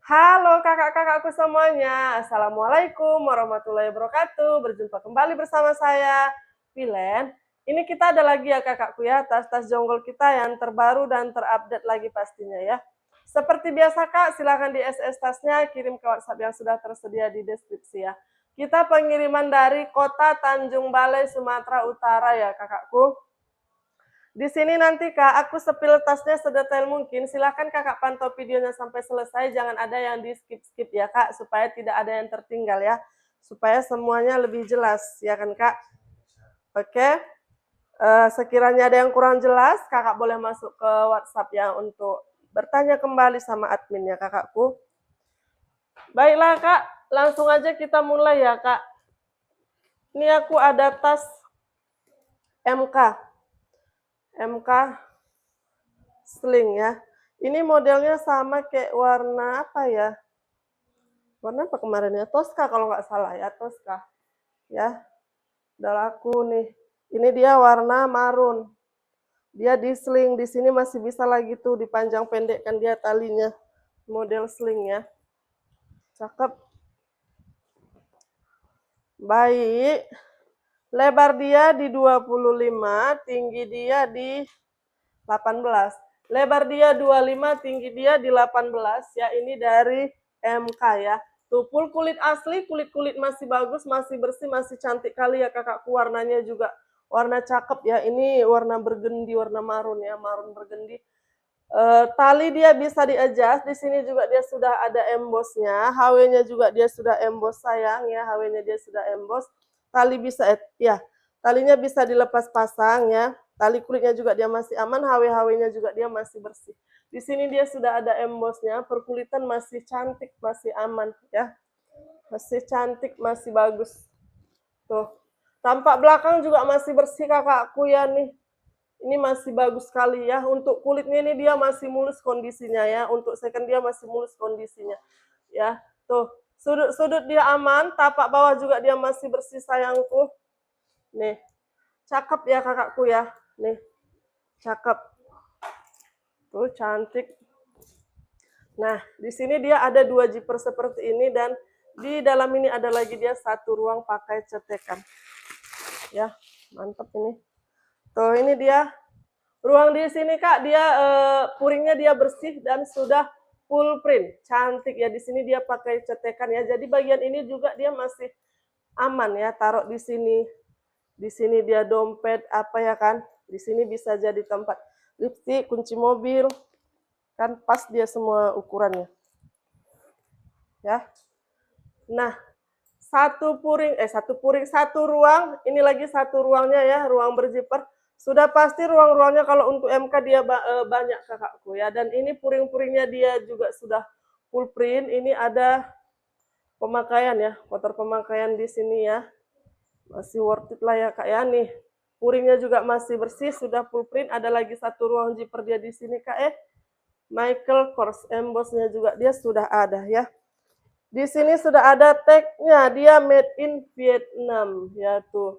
Halo kakak-kakakku semuanya, Assalamualaikum warahmatullahi wabarakatuh. Berjumpa kembali bersama saya, Vilen. Ini kita ada lagi ya kakakku ya, tas-tas jonggol kita yang terbaru dan terupdate lagi pastinya ya. Seperti biasa kak, silahkan di SS tasnya, kirim ke WhatsApp yang sudah tersedia di deskripsi ya. Kita pengiriman dari kota Tanjung Balai, Sumatera Utara ya kakakku. Di sini nanti Kak, aku sepil tasnya sedetail mungkin. Silakan Kakak pantau videonya sampai selesai. Jangan ada yang di skip-skip ya Kak, supaya tidak ada yang tertinggal ya. Supaya semuanya lebih jelas, ya kan Kak? Oke. Sekiranya ada yang kurang jelas, Kakak boleh masuk ke WhatsApp ya untuk bertanya kembali sama admin ya Kakakku. Baiklah Kak, langsung aja kita mulai ya Kak. Ini aku ada tas MK. MK sling ya. Ini modelnya sama kayak warna apa ya? Warna apa kemarin ya? Tosca kalau nggak salah ya, Tosca. Ya, udah laku nih. Ini dia warna marun. Dia di sling, di sini masih bisa lagi tuh dipanjang pendekkan dia talinya. Model sling ya. Cakep. Baik. Lebar dia di 25, tinggi dia di 18. Lebar dia 25, tinggi dia di 18 ya. Ini dari MK ya. Tuh full kulit asli, kulit-kulit masih bagus, masih bersih, masih cantik kali ya kakakku. Warnanya juga warna cakep ya. Ini warna bergendi, warna marun ya, marun bergendi. Tali dia bisa di-adjust. Di sini juga dia sudah ada embossnya. HW-nya juga dia sudah emboss sayang ya. HW-nya dia sudah emboss. Tali bisa ya. Talinya bisa dilepas pasang ya. Tali kulitnya juga dia masih aman. HW-HW-nya juga dia masih bersih. Di sini dia sudah ada embossnya. Perkulitan masih cantik, masih aman ya. Masih cantik, masih bagus. Tuh. Tampak belakang juga masih bersih kakakku ya nih. Ini masih bagus sekali ya. Untuk kulitnya ini dia masih mulus kondisinya ya. Untuk second dia masih mulus kondisinya. Ya, tuh. Sudut-sudut dia aman, tapak bawah juga dia masih bersih sayangku. Nih. Cakep ya kakakku ya. Nih. Cakep. Tuh cantik. Nah, di sini dia ada 2 zipper seperti ini dan di dalam ini ada lagi dia 1 ruang pakai cetekan. Ya, mantap ini. Tuh, ini dia ruang di sini Kak, dia puringnya dia bersih dan sudah full print. Cantik ya, di sini dia pakai cetekan ya. Jadi bagian ini juga dia masih aman ya, taruh di sini. Di sini dia dompet apa ya kan? Di sini bisa jadi tempat lipstick, kunci mobil. Kan pas dia semua ukurannya. Ya. Nah, satu ruang, ini lagi 1 ruangnya ya, ruang berzipper. Sudah pasti ruang-ruangnya kalau untuk MK dia banyak kakakku ya. Dan ini puring-puringnya dia juga sudah full print. Ini ada pemakaian ya, kotor pemakaian di sini ya. Masih worth it lah ya kak ya nih. Puringnya juga masih bersih, sudah full print. Ada lagi 1 ruang zipper dia di sini kak Michael Kors embossnya juga dia sudah ada ya. Di sini sudah ada tagnya, dia made in Vietnam ya tuh.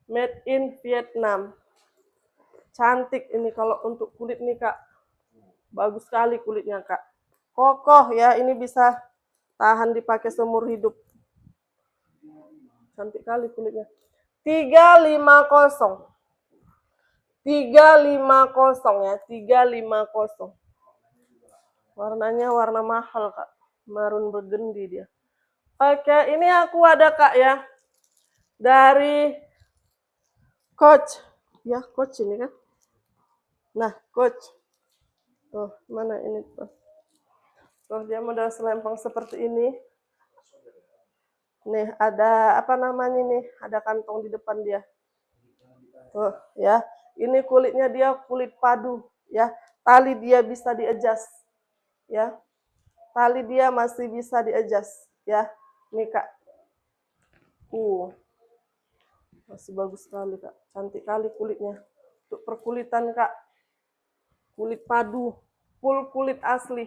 Made in Vietnam. Cantik ini kalau untuk kulit nih kak. Bagus sekali kulitnya kak. Kokoh ya, ini bisa tahan dipakai seumur hidup. Cantik kali kulitnya. 350. 350 ya, 350. Warnanya warna mahal kak. Marun bergendi dia. Oke, ini aku ada kak ya. Dari Coach. Ya, Coach ini kan. Nah, Coach. Tuh, mana ini tuh. Tuh, dia model selempang seperti ini. Nih, ada apa namanya nih? Ada kantong di depan dia. Tuh, ya. Ini kulitnya dia kulit padu, ya. Tali dia bisa di-adjust. Ya. Tali dia masih bisa di-adjust, ya. Nih, Kak. Masih bagus sekali, Kak. Cantik kali kulitnya. Untuk perkulitan, Kak. Kulit padu, full kulit asli.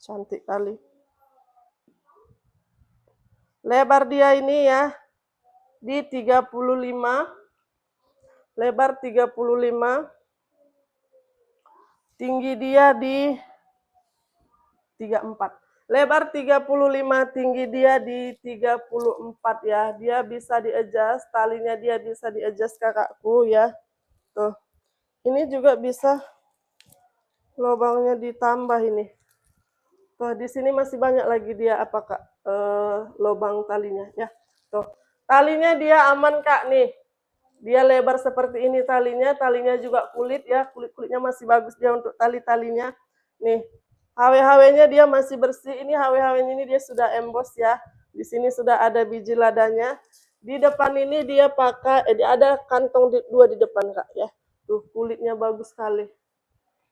Cantik kali. Lebar dia ini ya di 35. Lebar 35. Tinggi dia di 34. Lebar 35, tinggi dia di 34 ya. Dia bisa di-adjust, talinya dia bisa di-adjust kakakku ya. Tuh. Ini juga bisa lubangnya ditambah ini. Tuh, di sini masih banyak lagi dia apa Kak? Lubang talinya ya. Tuh. Talinya dia aman Kak nih. Dia lebar seperti ini talinya juga kulit ya, kulit-kulitnya masih bagus dia untuk tali-talinya. Nih, HW-HW-nya dia masih bersih. Ini HW-HW-nya ini dia sudah emboss ya. Di sini sudah ada biji ladanya. Di depan ini dia pakai, ada kantong dua di depan Kak ya. Tuh, kulitnya bagus sekali.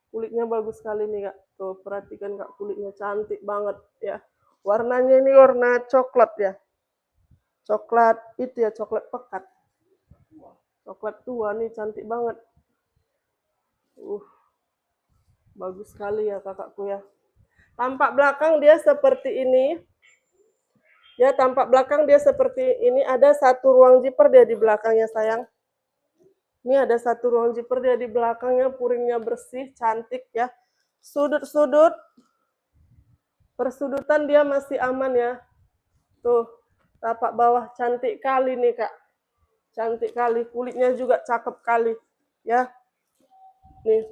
Kulitnya bagus sekali nih Kak. Tuh, perhatikan Kak, kulitnya cantik banget ya. Warnanya ini warna coklat ya. Coklat itu ya, coklat pekat. Coklat tua nih, cantik banget. Bagus sekali ya kakakku ya. Tampak belakang dia seperti ini. Ya, tampak belakang dia seperti ini. Ada satu ruang zipper dia di belakangnya sayang. Ini ada satu ruang zipper dia di belakangnya, puringnya bersih, cantik ya. Sudut-sudut, persudutan dia masih aman ya. Tuh, tapak bawah cantik kali nih kak. Cantik kali, kulitnya juga cakep kali ya. Nih.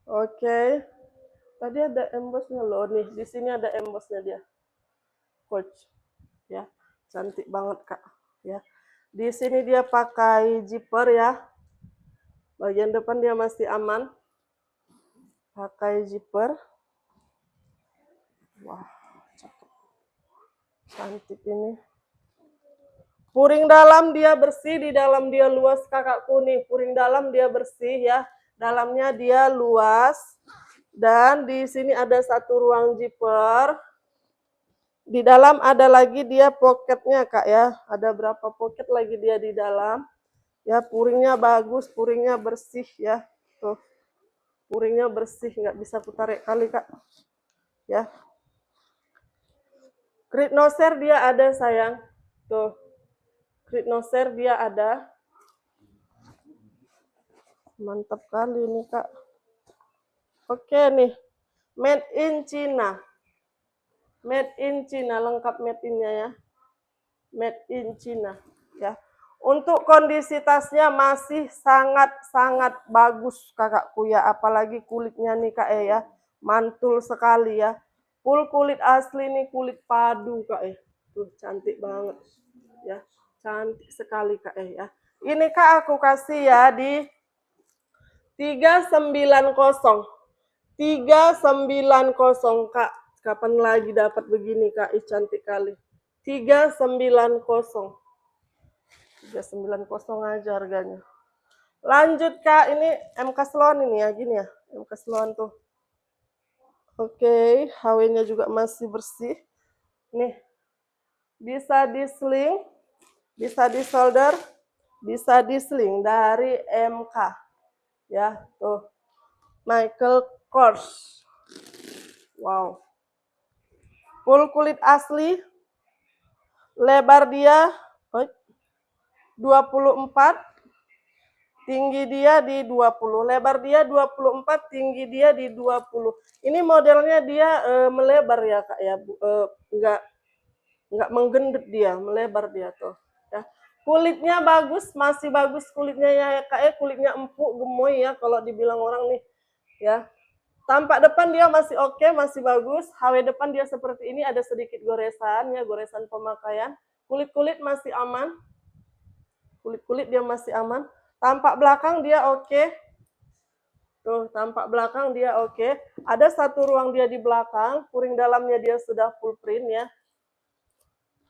Oke. Tadi ada embossnya loh nih. Di sini ada embossnya dia. Coach. Ya. Cantik banget, Kak. Ya. Di sini dia pakai zipper ya. Bagian depan dia masih aman. Pakai zipper. Wah, cakep. Cantik ini. Puring dalam dia bersih, di dalam dia luas kakakku nih. Puring dalam dia bersih ya. Dalamnya dia luas. Dan di sini ada satu ruang zipper. Di dalam ada lagi dia pocketnya kak ya. Ada berapa pocket lagi dia di dalam. Ya puringnya bagus, puringnya bersih ya. Tuh. Puringnya bersih, nggak bisa kutarik kali kak. Ya. Kritnoser dia ada sayang. Tuh. Kritnoser dia ada. Mantap kali nih kak. Oke nih. Made in China. Made in China, lengkap made in-nya ya. Made in China ya. Untuk kondisi tasnya masih sangat-sangat bagus kakakku ya. Apalagi kulitnya nih kak ya. Mantul sekali ya. Full kulit asli nih, kulit padu kak ya. Tuh cantik banget ya. Cantik sekali kak ya. Ini kak aku kasih ya di 390. 390 kak. Kapan lagi dapat begini kak? Cantik kali. 390. 390 aja harganya. Lanjut kak, ini MK Sloan ini ya, gini ya. MK Sloan tuh. Oke, HW-nya juga masih bersih. Nih. Bisa di-sling, bisa di-solder, bisa di-sling dari MK. Ya, tuh. Michael Kors. Wow. Full kulit asli. Lebar dia 24. Tinggi dia di 20. Lebar dia 24, tinggi dia di 20. Ini modelnya dia melebar ya Kak ya. Enggak menggendut dia, melebar dia tuh. Ya. Kulitnya bagus, masih bagus kulitnya ya Kak ya. Kulitnya empuk, gemoy ya kalau dibilang orang nih. Ya. Tampak depan dia masih oke, masih bagus. HW depan dia seperti ini, ada sedikit goresan ya, goresan pemakaian. Kulit-kulit masih aman. Kulit-kulit dia masih aman. Tampak belakang dia oke. Tuh, tampak belakang dia oke. Ada satu ruang dia di belakang, puring dalamnya dia sudah full print ya.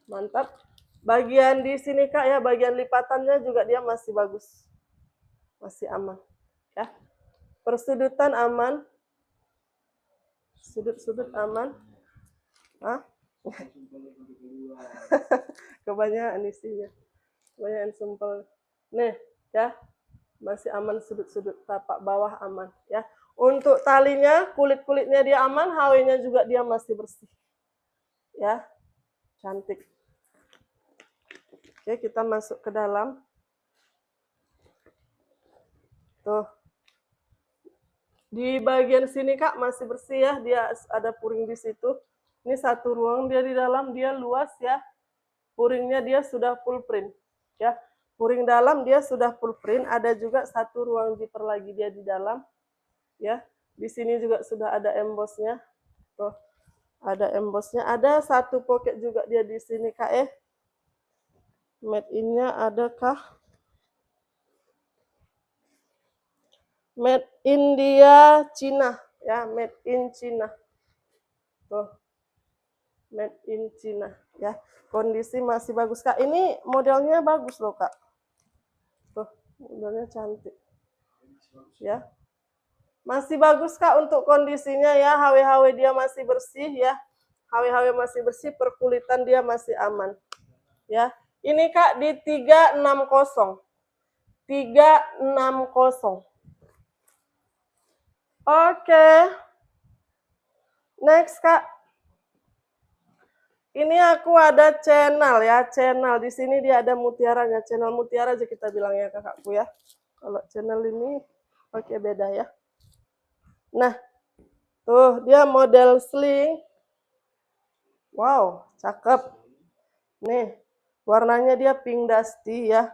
Mantap. Bagian di sini Kak ya, bagian lipatannya juga dia masih bagus. Masih aman. Ya. Persudutan aman. Sudut-sudut aman. Hah? Kebanyakan isinya. Kebanyakan sumpel. Nih, ya. Masih aman sudut-sudut, tapak bawah aman, ya. Untuk talinya, kulit-kulitnya dia aman, HW-nya juga dia masih bersih. Ya. Cantik. Oke, kita masuk ke dalam. Tuh. Di bagian sini Kak masih bersih ya, dia ada puring di situ. Ini satu ruang dia di dalam, dia luas ya. Puringnya dia sudah full print ya. Puring dalam dia sudah full print, ada juga satu ruang zipper lagi dia di dalam ya. Di sini juga sudah ada embossnya. Tuh, ada embossnya, ada satu pocket juga dia di sini Kak Made in-nya adakah? Made in dia Cina ya, made in Cina. Tuh. Made in Cina ya. Kondisi masih bagus Kak. Ini modelnya bagus loh Kak. Tuh, modelnya cantik. Ya. Masih bagus Kak untuk kondisinya ya. HW-HW dia masih bersih ya. HW-HW masih bersih, perkulitan dia masih aman. Ya. Ini Kak di 360. 360. Oke. Next Kak. Ini aku ada channel ya, channel. Di sini dia ada mutiaranya, channel mutiara aja kita bilang ya kakakku ya. Kalau channel ini oke beda ya. Nah, tuh dia model sling. Wow, cakep. Nih, warnanya dia pink dusty ya.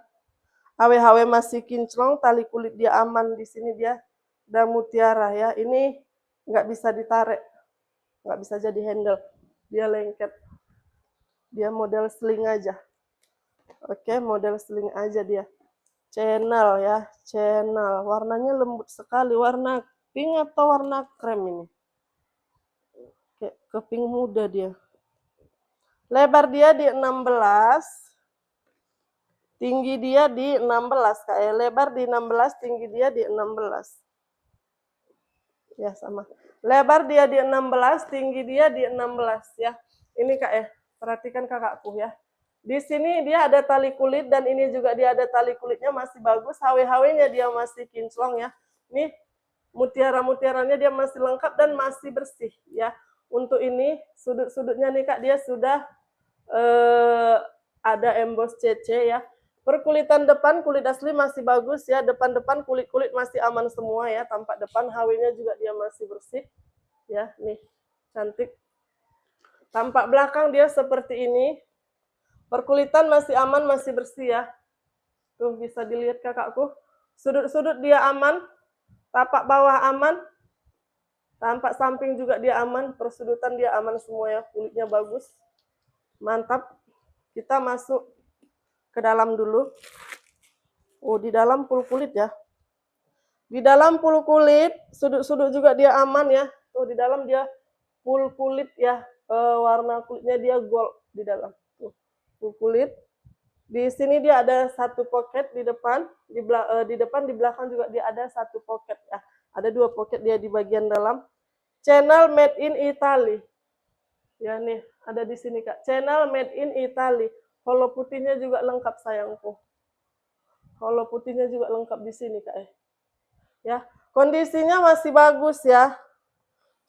HW-HW masih kinclong, tali kulit dia aman di sini dia. Dan mutiara ya. Ini nggak bisa ditarik, nggak bisa jadi handle. Dia lengket. Dia model sling aja. Oke, model sling aja dia. Channel ya, channel. Warnanya lembut sekali. Warna pink atau warna krem ini? Kayak ke pink muda dia. Lebar dia di 16. Tinggi dia di 16 kayak lebar di 16, tinggi dia di 16. Ya sama. Lebar dia di 16, tinggi dia di 16 ya. Ini perhatikan kakakku ya. Di sini dia ada tali kulit dan ini juga dia ada tali kulitnya masih bagus. HW-HW-nya dia masih kinclong ya. Ini mutiara-mutiaranya dia masih lengkap dan masih bersih ya. Untuk ini sudut-sudutnya nih Kak dia sudah ada emboss CC ya. Perkulitan depan kulit asli masih bagus ya. Depan-depan kulit-kulit masih aman semua ya. Tampak depan HW-nya juga dia masih bersih ya. Nih cantik. Tampak belakang dia seperti ini. Perkulitan masih aman, masih bersih ya. Tuh bisa dilihat kakakku. Sudut-sudut dia aman. Tapak bawah aman. Tampak samping juga dia aman. Persudutan dia aman semua ya. Kulitnya bagus. Mantap. Kita masuk ke dalam dulu. Oh, di dalam full kulit ya. Di dalam full kulit. Sudut-sudut juga dia aman ya. Tuh di dalam dia full kulit ya. Warna kulitnya dia gold di dalam. Tuh, full kulit. Di sini dia ada satu pocket di depan, di depan di belakang juga dia ada satu pocket ya. Ada dua pocket dia di bagian dalam. Channel made in Italy. Ya nih, ada di sini Kak. Channel made in Italy. Holo putihnya juga lengkap sayangku. Holo putihnya juga lengkap di sini Kak Ya, kondisinya masih bagus ya.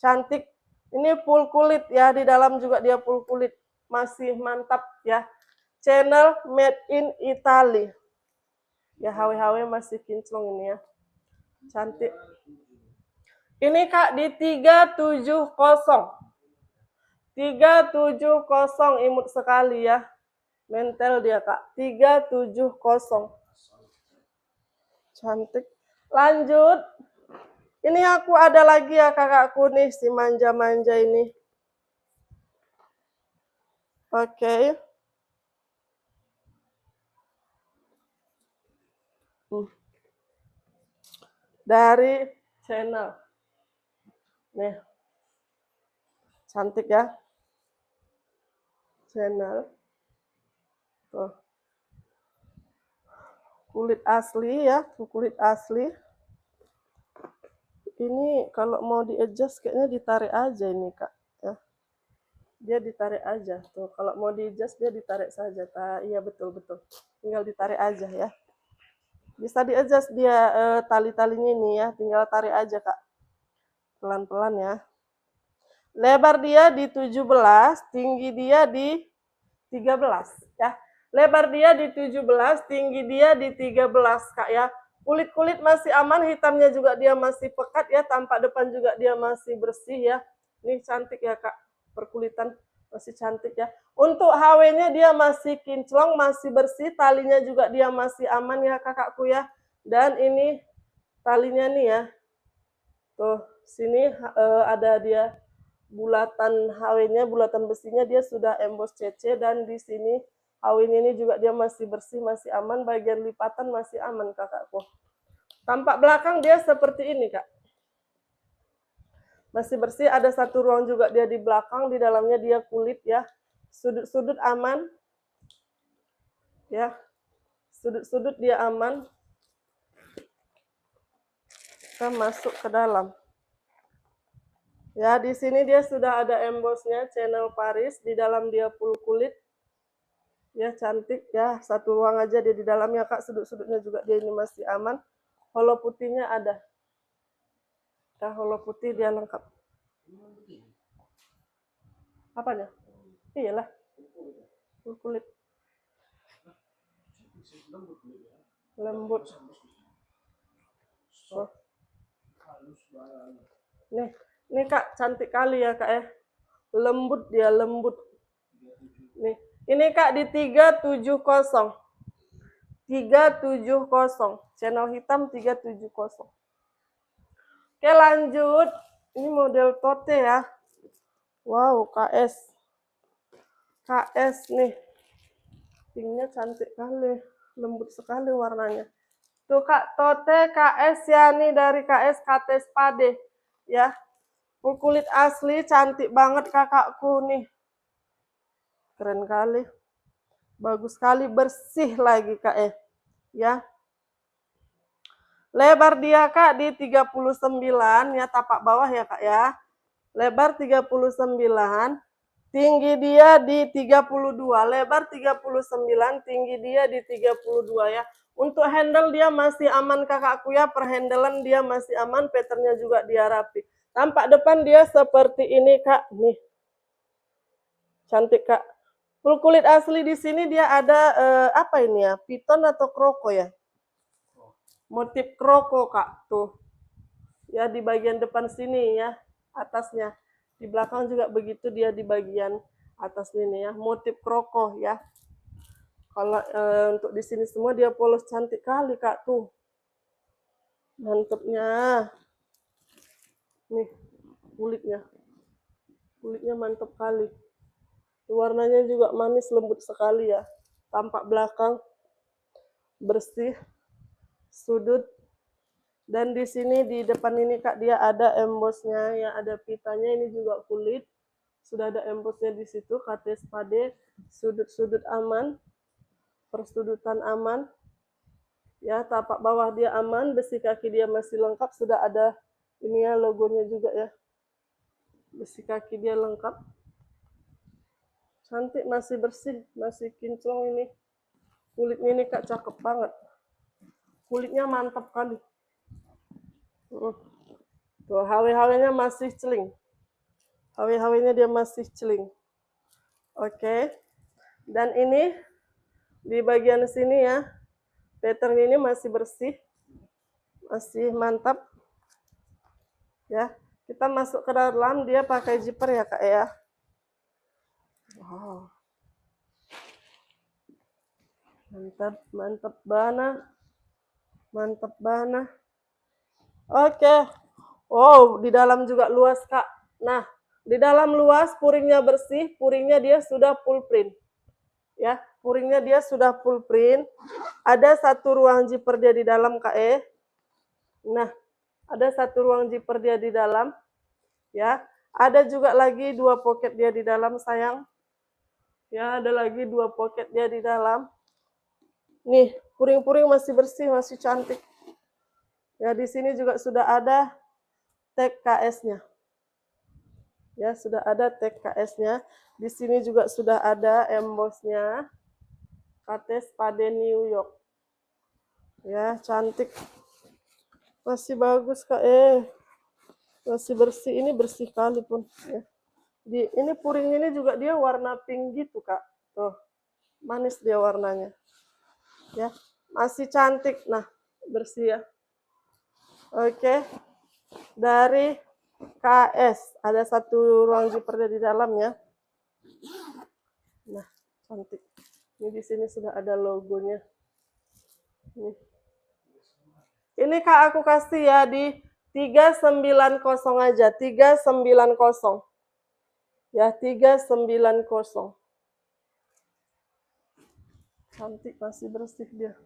Cantik. Ini full kulit ya, di dalam juga dia full kulit. Masih mantap ya. Channel made in Italy. Ya HW-HW masih kinclong ini ya. Cantik. Ini Kak di 370. 370 imut sekali ya. Mentel dia Kak. 370. Cantik. Lanjut. Ini aku ada lagi ya kakakku nih si manja-manja ini. Oke. Dari channel. Nih. Cantik ya. Channel. Tuh. Kulit asli ya, kulit asli. Ini kalau mau di-adjust kayaknya ditarik aja ini Kak ya. Dia ditarik aja tuh. Kalau mau di-adjust dia ditarik saja. Iya betul. Tinggal ditarik aja ya. Bisa di-adjust dia tali-talinya ini ya, tinggal tarik aja Kak. Pelan-pelan ya. Lebar dia di 17, tinggi dia di 13 ya. Lebar dia di 17, tinggi dia di 13 Kak ya. Kulit-kulit masih aman, hitamnya juga dia masih pekat ya, tampak depan juga dia masih bersih ya. Ini cantik ya Kak, perkulitan masih cantik ya. Untuk HW-nya dia masih kinclong, masih bersih, talinya juga dia masih aman ya kakakku ya. Dan ini talinya nih ya. Tuh, sini ada dia bulatan HW-nya, bulatan besinya dia sudah emboss CC, dan di sini HW-nya ini juga dia masih bersih, masih aman, bagian lipatan masih aman kakakku. Tampak belakang dia seperti ini Kak. Masih bersih, ada satu ruang juga dia di belakang, di dalamnya dia kulit ya. Sudut-sudut aman. Ya. Sudut-sudut dia aman. Kita masuk ke dalam. Ya, di sini dia sudah ada embossnya, channel Paris, di dalam dia full kulit. Ya, cantik ya. Satu ruang aja dia di dalamnya Kak, sudut-sudutnya juga dia ini masih aman. Holo putihnya ada. Ya, holo putih dia lengkap. Apanya? Iyalah. Full kulit. Lembut. Oh. Nih Kak, cantik kali ya Kak ya. Lembut dia, lembut. Nih, ini Kak di 370. 370. Channel hitam 370. Oke, lanjut. Ini model tote ya. Wow, KS. KS nih. Pinknya cantik kali. Lembut sekali warnanya. Tuh Kak, tote KS ya nih, dari KS KT Spade. Ya. Full kulit asli, cantik banget kakakku nih. Keren kali. Bagus sekali, bersih lagi Kak ya. Lebar dia Kak di 39 ya, tapak bawah ya Kak ya. Lebar 39, tinggi dia di 32. Lebar 39, tinggi dia di 32 ya. Untuk handle dia masih aman kakakku ya, perhandelan dia masih aman, patternnya juga dia rapi. Tampak depan dia seperti ini Kak, nih. Cantik Kak. Full kulit asli di sini dia ada apa ini ya? Piton atau kroko ya? Motif kroko Kak, tuh. Ya di bagian depan sini ya, atasnya. Di belakang juga begitu dia di bagian atas ini ya, motif kroko ya. Kalau untuk di sini semua dia polos cantik kali Kak, tuh. Mantepnya. Nih, kulitnya. Kulitnya mantep kali. Warnanya juga manis, lembut sekali ya. Tampak belakang bersih, sudut, dan di sini di depan ini Kak dia ada embossnya ya, ada pitanya, ini juga kulit. Sudah ada embossnya di situ, KT Spade, sudut-sudut aman, persudutan aman. Ya, tapak bawah dia aman, besi kaki dia masih lengkap, sudah ada ini ya logonya juga ya. Besi kaki dia lengkap. Cantik, masih bersih, masih kinclong ini. Kulitnya ini Kak cakep banget. Kulitnya mantap kali. Tuh, HW-HW-nya masih celing. HW-HW-nya dia masih celing. Oke. Dan ini di bagian sini ya, pattern ini masih bersih. Masih mantap. Ya. Kita masuk ke dalam, dia pakai zipper ya Kak ya. Wow. Mantap, mantap banget. Mantap banget. Oke. Oh, di dalam juga luas Kak. Nah, di dalam luas, puringnya bersih, puringnya dia sudah full print. Ya, puringnya dia sudah full print. Ada satu ruang zipper dia di dalam Kak Nah, ada satu ruang zipper dia di dalam. Ya, ada juga lagi 2 pocket dia di dalam sayang. Ya, ada lagi 2 pocket dia di dalam. Nih, puring-puring masih bersih, masih cantik. Ya, di sini juga sudah ada tag KS-nya. Ya, sudah ada tag KS-nya. Di sini juga sudah ada embossnya. KT Spade New York. Ya, cantik. Masih bagus Kak masih bersih, ini bersih kali pun ya. Ini puring ini juga dia warna pink gitu Kak. Tuh. Manis dia warnanya. Ya, masih cantik. Nah, bersih ya. Oke, dari KS ada satu ruang zipper di dalam ya. Nah, cantik. Ini di sini sudah ada logonya. Ini Kak aku kasih ya di 390 aja, 390. Ya, 390. Cantik, masih bersih dia.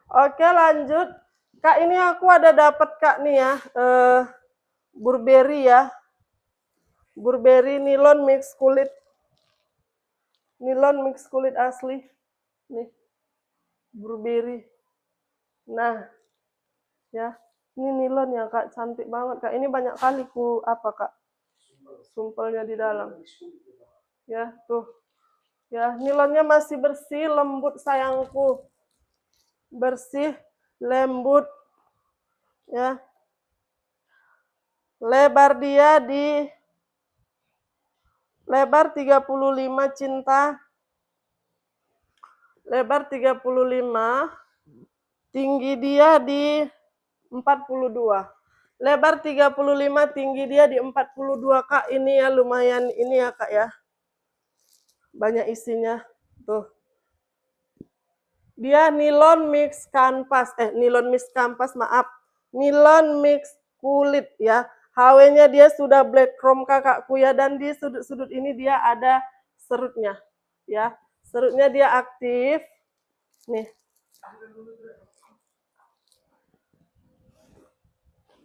Oke, lanjut. Kak, ini aku ada dapat Kak nih ya, Burberry ya. Burberry nilon mix kulit. Nilon mix kulit asli. Nih. Burberry. Nah, ya. Ini nilon ya Kak, cantik banget Kak. Ini banyak kali Kak? Sumpelnya di dalam. Ya, tuh. Ya, nilonnya masih bersih, lembut sayangku. Bersih, lembut. Ya. Lebar dia di lebar 35 cinta. Lebar 35. Tinggi dia di 42. Lebar 35, tinggi dia di 42 Kak. Ini ya lumayan ini ya Kak ya. Banyak isinya. Tuh. Dia nilon mix kanvas. Nilon mix kanvas, maaf. Nilon mix kulit ya. HW-nya dia sudah black chrome kakakku ya. Dan di sudut-sudut ini dia ada serutnya. Ya. Serutnya dia aktif. Nih.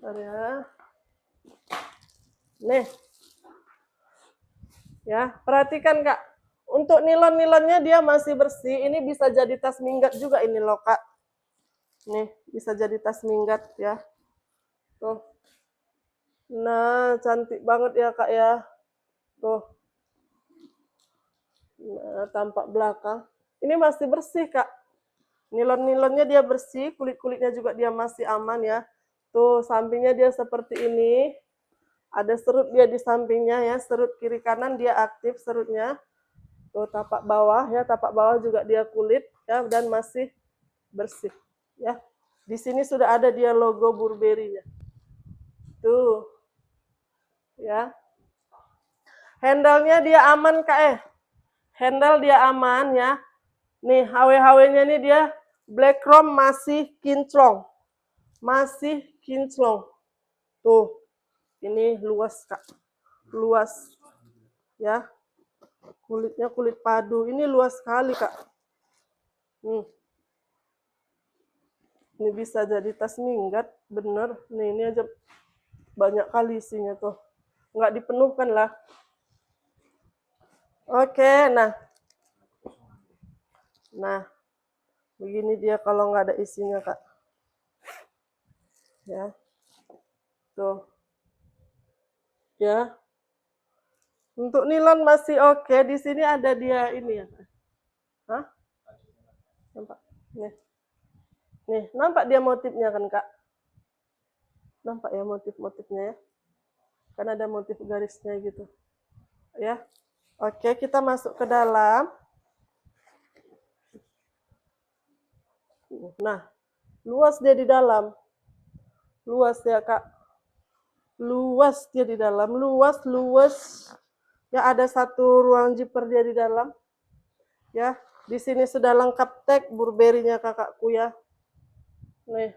Ya. Nih. Ya, perhatikan Kak. Untuk nilon-nilonnya dia masih bersih. Ini bisa jadi tas minggat juga ini loh Kak. Nih, bisa jadi tas minggat ya. Tuh. Nah, cantik banget ya Kak ya. Tuh. Nah, tampak belakang. Ini masih bersih Kak. Nilon-nilonnya dia bersih, kulit-kulitnya juga dia masih aman ya. Tuh, sampingnya dia seperti ini. Ada serut dia di sampingnya ya, serut kiri kanan dia aktif serutnya. Tuh, tapak bawah ya, tapak bawah juga dia kulit ya dan masih bersih ya. Di sini sudah ada dia logo Burberry-nya. Tuh. Ya. Handle-nya dia aman Kak Handle dia aman ya. Nih, HW-HW-nya nih dia black chrome masih kinclong. Masih kinclong. Tuh. Ini luas Kak. Luas. Ya. Kulitnya kulit padu. Ini luas sekali Kak. Ini bisa jadi tas minggat, bener. Nih, ini aja banyak kali isinya tuh. Nggak dipenuhkan lah. Oke, nah. Nah, begini dia kalau nggak ada isinya Kak. Ya. Tuh. Ya. Untuk nilon masih oke. Di sini ada dia ini ya. Hah? Nampak? Nih. Nih, nampak dia motifnya kan Kak? Nampak ya motif-motifnya ya? Kan ada motif garisnya gitu. Ya. Oke, kita masuk ke dalam. Nah, luas dia di dalam. Luas ya Kak. Luas dia di dalam. Luas. Ya, ada satu ruang zipper dia di dalam. Ya, di sini sudah lengkap tag Burberry-nya kakakku ya. Nih,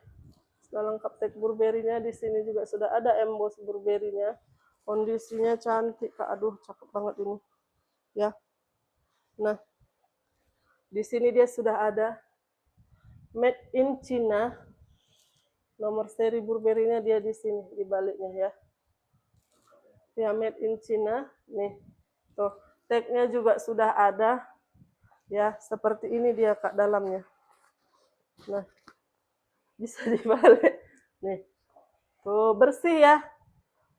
sudah lengkap tag Burberry-nya. Di sini juga sudah ada emboss Burberry-nya. Kondisinya cantik Kak. Aduh, cakep banget ini. Ya. Nah, di sini dia sudah ada made in China. Nomor seri Burberry-nya dia di sini di baliknya ya. Ya, made in China. Nih. Tuh, tag-nya juga sudah ada. Ya, seperti ini dia Kak dalamnya. Nah, bisa dibalik. Nih. Tuh, bersih ya.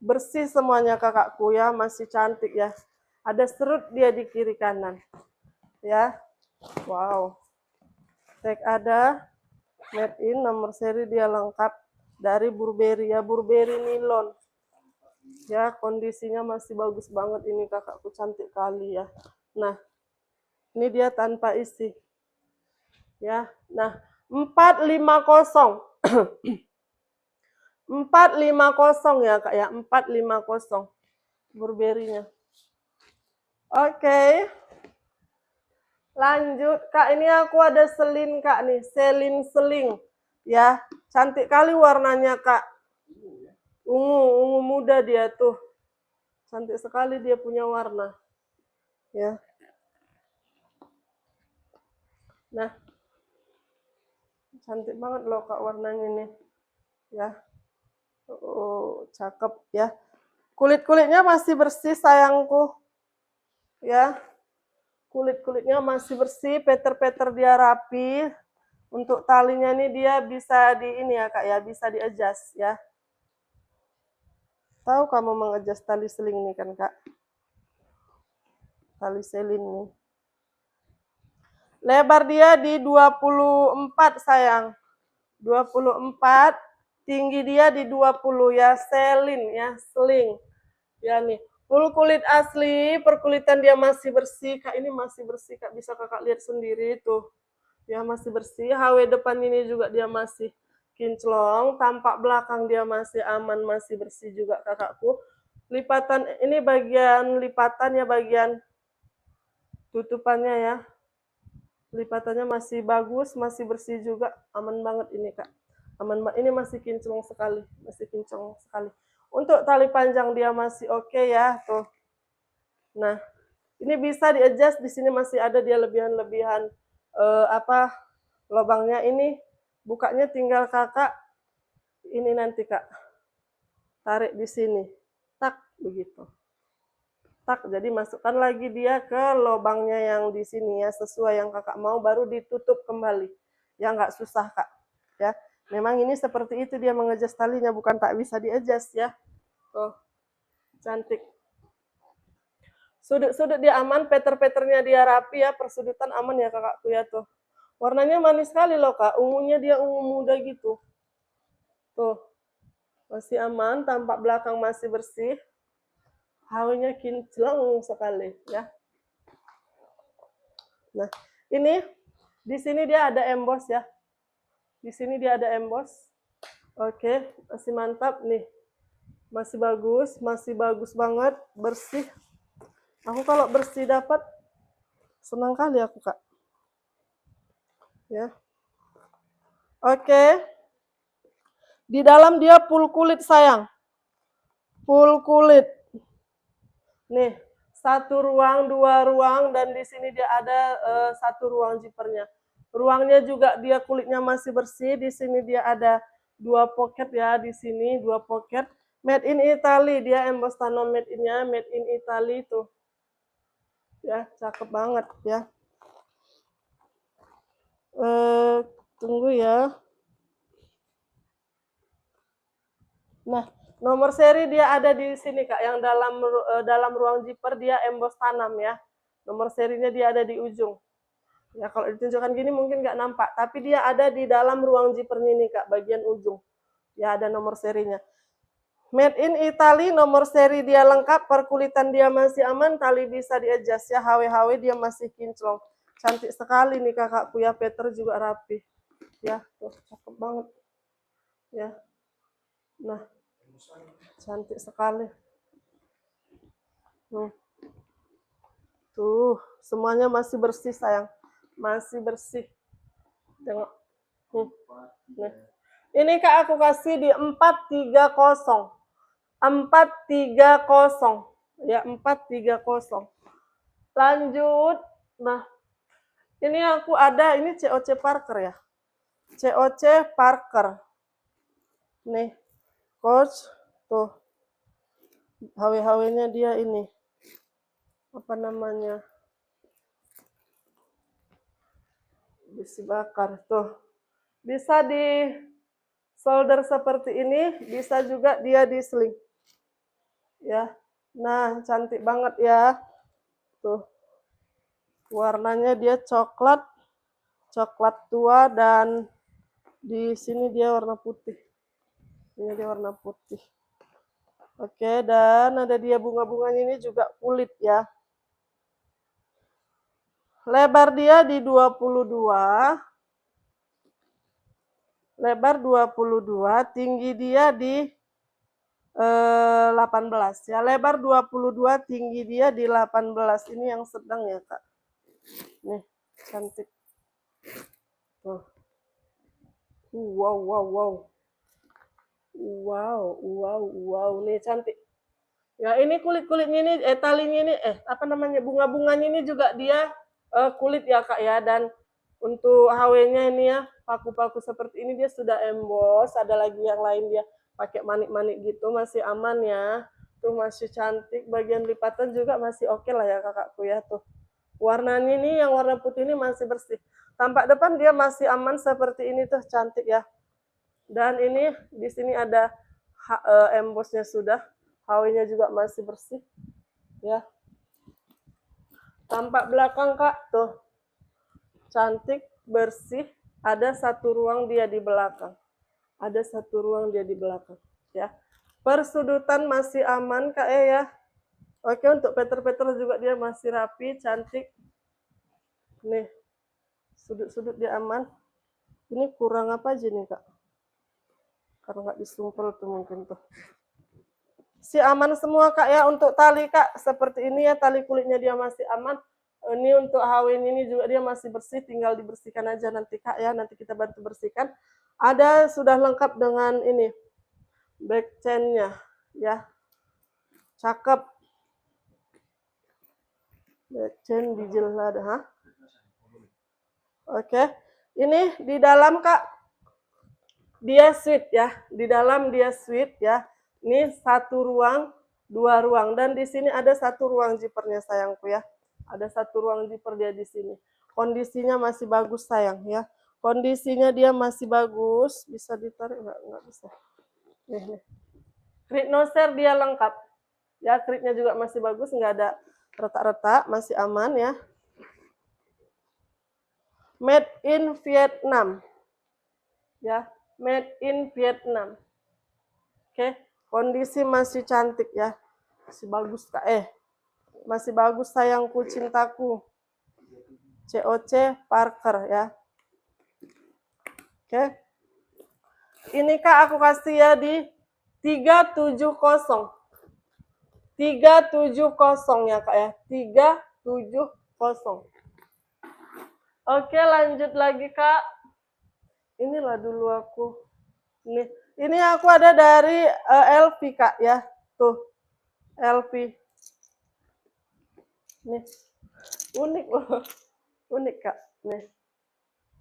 Bersih semuanya kakakku ya, masih cantik ya. Ada serut dia di kiri kanan. Ya. Wow. Tag ada, made in, nomor seri dia lengkap dari Burberry ya, Burberry nilon. Ya, kondisinya masih bagus banget ini kakakku, cantik kali ya. Nah, ini dia tanpa isi. Ya. Nah, 450. 450 ya Kak ya, 450 Burberry-nya. Oke. Lanjut Kak, ini aku ada selin Kak nih, seling ya. Cantik kali warnanya Kak. Ungu muda dia tuh. Cantik sekali dia punya warna. Ya. Nah. Cantik banget loh Kak warnanya nih. Ya. Oh, cakep ya. Kulit-kulitnya masih bersih sayangku. Ya. Kulit-kulitnya masih bersih, peter-peter dia rapi. Untuk talinya nih dia bisa di ini ya Kak ya, bisa di-adjust ya. Tahu kamu mengadjust tali seling nih kan Kak? Tali selin nih. Lebar dia di 24 sayang. 24, tinggi dia di 20 ya, selin ya, seling. Ya nih, full kulit asli, perkulitan dia masih bersih. Kak ini masih bersih Kak, bisa Kakak lihat sendiri tuh. Ya masih bersih, HW depan ini juga dia masih kinclong, tampak belakang dia masih aman, masih bersih juga Kakakku. Lipatan ini bagian lipatannya, bagian tutupannya ya. Lipatannya masih bagus, masih bersih juga, aman banget ini Kak. Aman banget, ini masih kinclong sekali, masih kinclong sekali. Untuk tali panjang dia masih oke ya, tuh. Nah, ini bisa di-adjust, di sini masih ada dia lebihan-lebihan lubangnya ini. Bukanya tinggal Kakak ini nanti Kak. Tarik di sini. Tak begitu. Tak, jadi masukkan lagi dia ke lubangnya yang di sini ya, sesuai yang Kakak mau, baru ditutup kembali. Ya nggak susah Kak. Ya, memang ini seperti itu dia mengadjust talinya, bukan tak bisa di-adjust ya. Tuh, cantik. Sudut-sudut dia aman, peter-peternya dia rapi ya, persudutan aman ya Kakakku ya tuh. Warnanya manis sekali loh Kak, ungunya dia ungu muda gitu. Tuh, masih aman, tampak belakang masih bersih. HW-nya kinclong sekali ya. Nah, ini di sini dia ada emboss ya. Di sini dia ada emboss. Oke, masih mantap nih. Masih bagus banget, bersih. Aku kalau bersih dapat senang kali aku Kak. Ya. Oke. Di dalam dia full kulit sayang. Full kulit. Nih, 1 ruang, 2 ruang, dan di sini dia ada 1 ruang zippernya. Ruangnya juga dia kulitnya masih bersih. Di sini dia ada 2 pocket ya, di sini 2 pocket. Made in Italy, dia emboss tanam made in-nya, made in Italy tuh. Ya, cakep banget ya. Tunggu ya. Nah, nomor seri dia ada di sini Kak, yang dalam ruang zipper dia emboss tanam ya. Nomor serinya dia ada di ujung. Ya kalau ditunjukkan gini mungkin nggak nampak, tapi dia ada di dalam ruang zippernya ini Kak, bagian ujung. Ya ada nomor serinya. Made in Italy, nomor seri dia lengkap, perkulitan dia masih aman, tali bisa di-adjust ya, HW-HW dia masih kinclong. Cantik sekali nih Kakakku ya, Peter juga rapi. Ya, tuh cakep banget. Ya. Nah, cantik sekali. Tuh, semuanya masih bersih sayang. Masih bersih. Tengok. Nah. Ini Kak aku kasih di 430. 430. Ya, 430. Lanjut. Nah, ini aku ada, ini COC Parker ya. COC Parker. Nih, coach. Tuh. HW-HW-nya dia ini. Apa namanya? Besi bakar. Tuh. Bisa di solder seperti ini, bisa juga dia di sling. Ya. Nah, cantik banget ya. Tuh. Warnanya dia coklat tua, dan di sini dia warna putih. Ini dia warna putih. Oke, dan ada dia bunga-bunganya ini juga kulit ya. Lebar dia di 22. lebar 22, tinggi dia di 18 ya. Lebar 22, tinggi dia di 18. Ini yang sedang ya, Kak. Nih, cantik. Tuh. Wow, wow, wow. Wow, wow, wow. Nih cantik. Ya, ini kulit-kulitnya ini, talinya ini, apa namanya, bunga-bunganya ini juga dia kulit ya, Kak ya. Dan untuk HW-nya ini ya, paku-paku seperti ini dia sudah emboss. Ada lagi yang lain dia pakai manik-manik gitu, masih aman ya. Tuh masih cantik. Bagian lipatan juga masih oke lah ya, kakakku ya. Tuh warnanya ini, yang warna putih ini masih bersih. Tampak depan dia masih aman seperti ini tuh, cantik ya. Dan ini di sini ada embossnya sudah. HW-nya juga masih bersih ya. Tampak belakang, Kak, tuh cantik, bersih. Ada satu ruang dia di belakang. Ada satu ruang dia di belakang ya. Persudutan masih aman, Kak ya. Oke, untuk peter-peter juga dia masih rapi, cantik. Nih, sudut-sudut dia aman. Ini kurang apa aja nih, Kak? Karena nggak disumpel tuh mungkin tuh. Si aman semua, Kak ya. Untuk tali, Kak, seperti ini ya, tali kulitnya dia masih aman. Ini untuk HW ini juga dia masih bersih, tinggal dibersihkan aja nanti, Kak ya. Nanti kita bantu bersihkan. Ada sudah lengkap dengan ini back chain-nya ya. Cakep. Back chain bijil ada, ha? Oke. Ini di dalam, Kak, dia suite ya. Di dalam dia suite ya. Ini satu ruang, dua ruang, dan di sini ada satu ruang zippernya, sayangku ya. Ada satu ruang zipper dia di sini. Kondisinya masih bagus, sayang ya. Kondisinya dia masih bagus. Bisa ditarik nggak? Nggak bisa. Nih. Krit noser dia lengkap. Ya, kritnya juga masih bagus, nggak ada retak-retak, masih aman ya. Made in Vietnam. Ya, made in Vietnam. Oke. Kondisi masih cantik ya. Masih bagus, Kak. Masih bagus, sayangku, cintaku. COC Parker ya. Oke. Ini, Kak, aku kasih ya di 370. 370 ya, Kak ya. 370. Oke, lanjut lagi, Kak. Inilah dulu aku. Ini aku ada dari LV, Kak ya. Tuh. LV. Nih. Unik loh. Unik, Kak. Nih.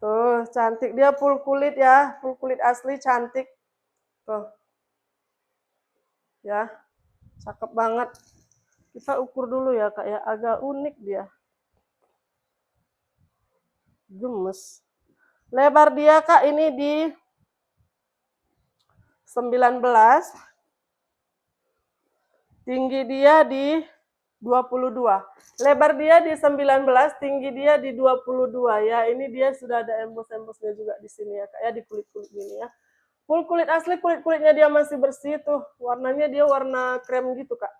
Tuh, cantik. Dia full kulit ya. Full kulit asli, cantik. Tuh. Ya. Cakep banget. Kita ukur dulu ya, Kak ya. Agak unik dia. Gemes. Lebar dia, Kak, ini di 19. Tinggi dia di 22. Lebar dia di 19, tinggi dia di 22 ya. Ini dia sudah ada embos-embosnya juga di sini ya, Kak ya, di kulit-kulit gini ya. Full kulit asli, kulit-kulitnya dia masih bersih tuh. Warnanya dia warna krem gitu, Kak.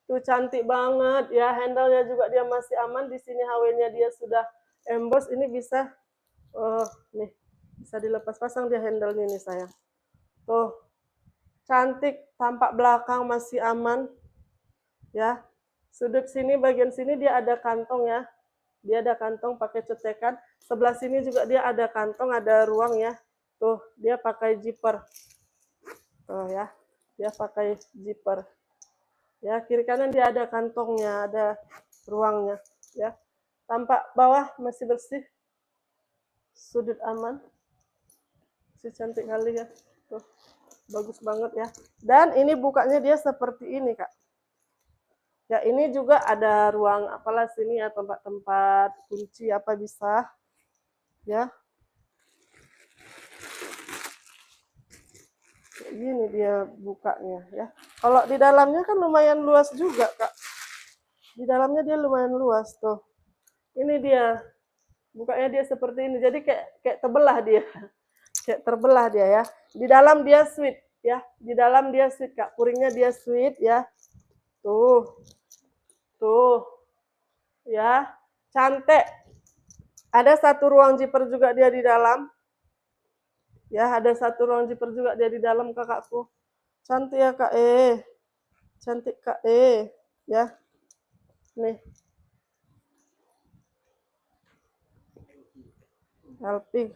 Tuh cantik banget ya. Handle-nya juga dia masih aman. Di sini HW-nya dia sudah emboss. Ini bisa nih, bisa dilepas pasang dia handle-nya nih, sayang. Tuh. Cantik, tampak belakang masih aman. Ya, sudut sini, bagian sini dia ada kantong ya. Dia ada kantong pakai cetekan. Sebelah sini juga dia ada kantong, ada ruang ya. Tuh, dia pakai zipper. Tuh ya, dia pakai zipper. Ya, kiri kanan dia ada kantongnya, ada ruangnya. Ya, tampak bawah masih bersih. Sudut aman. Masih cantik kali ya. Tuh, bagus banget ya. Dan ini bukanya dia seperti ini, Kak. Ya, ini juga ada ruang apalah sini ya, tempat-tempat kunci apa bisa. Ya. Kayak gini dia bukanya ya. Kalau di dalamnya kan lumayan luas juga, Kak. Di dalamnya dia lumayan luas tuh. Ini dia. Bukanya dia seperti ini. Jadi kayak terbelah dia. Kayak terbelah dia ya. Di dalam dia sweet ya. Di dalam dia sweet, Kak. Puringnya dia sweet ya. Tuh. Tuh. Ya. Cantik. Ada satu ruang zipper juga dia di dalam. Ya, ada satu ruang zipper juga dia di dalam kakakku. Cantik ya Kak cantik Kak ya. Nih, Alpi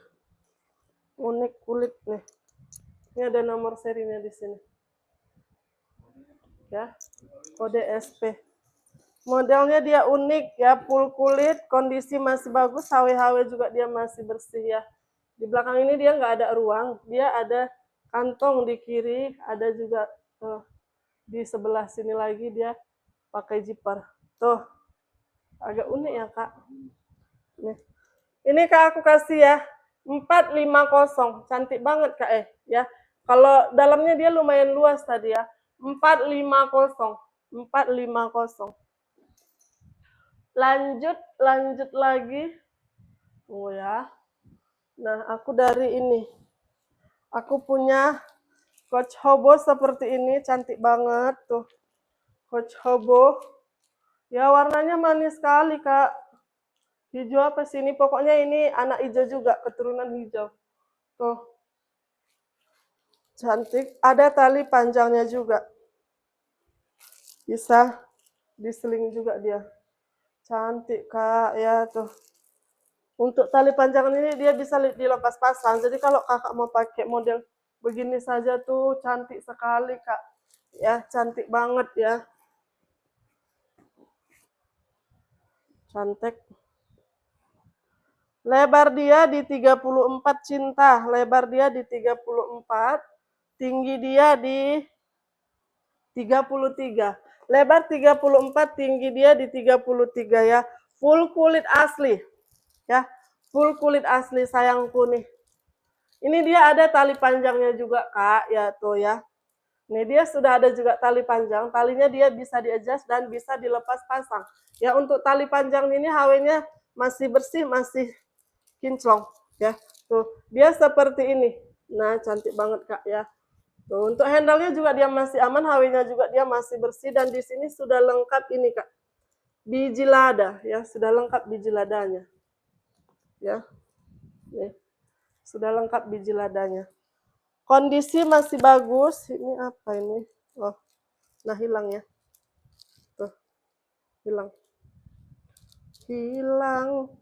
unik kulit nih. Ini ada nomor serinya di sini. Ya, kode SP. Modelnya dia unik ya, full kulit, kondisi masih bagus, HW-HW juga dia masih bersih ya. Di belakang ini dia nggak ada ruang, dia ada kantong di kiri, ada juga di sebelah sini lagi dia pakai zipper. Tuh, agak unik ya Kak. Nih. Ini Kak aku kasih ya, 450, cantik banget Kak ya. Kalau dalamnya dia lumayan luas tadi ya, 450, 450. Lanjut lagi. Oh ya. Nah, aku dari ini. Aku punya Coach Hobo seperti ini, cantik banget tuh. Coach Hobo. Ya, warnanya manis sekali, Kak. Hijau apa sih ini? Pokoknya ini anak hijau juga, keturunan hijau. Tuh. Cantik. Ada tali panjangnya juga. Bisa diseling juga dia. Cantik, Kak. Ya, tuh. Untuk tali panjang ini dia bisa dilepas pasang. Jadi kalau kakak mau pakai model begini saja tuh cantik sekali Kak. Ya, cantik banget ya. Cantik. Lebar dia di 34 cinta. Lebar dia di 34. Tinggi dia di 33. Lebar 34, tinggi dia di 33 ya. Full kulit asli. Ya, full kulit asli sayangku nih. Ini dia ada tali panjangnya juga Kak, ya tuh ya. Nih dia sudah ada juga tali panjang, talinya dia bisa di-adjust dan bisa dilepas pasang. Ya untuk tali panjang ini HW-nya masih bersih, masih kinclong ya. Tuh, dia seperti ini. Nah, cantik banget Kak ya. Tuh, untuk handle-nya juga dia masih aman, HW-nya juga dia masih bersih dan di sini sudah lengkap ini Kak. Biji lada ya, sudah lengkap biji ladanya. Ya. Nih. Sudah lengkap biji ladanya. Kondisi masih bagus. Ini apa ini? Oh, nah hilang ya. Tuh, hilang. Hilang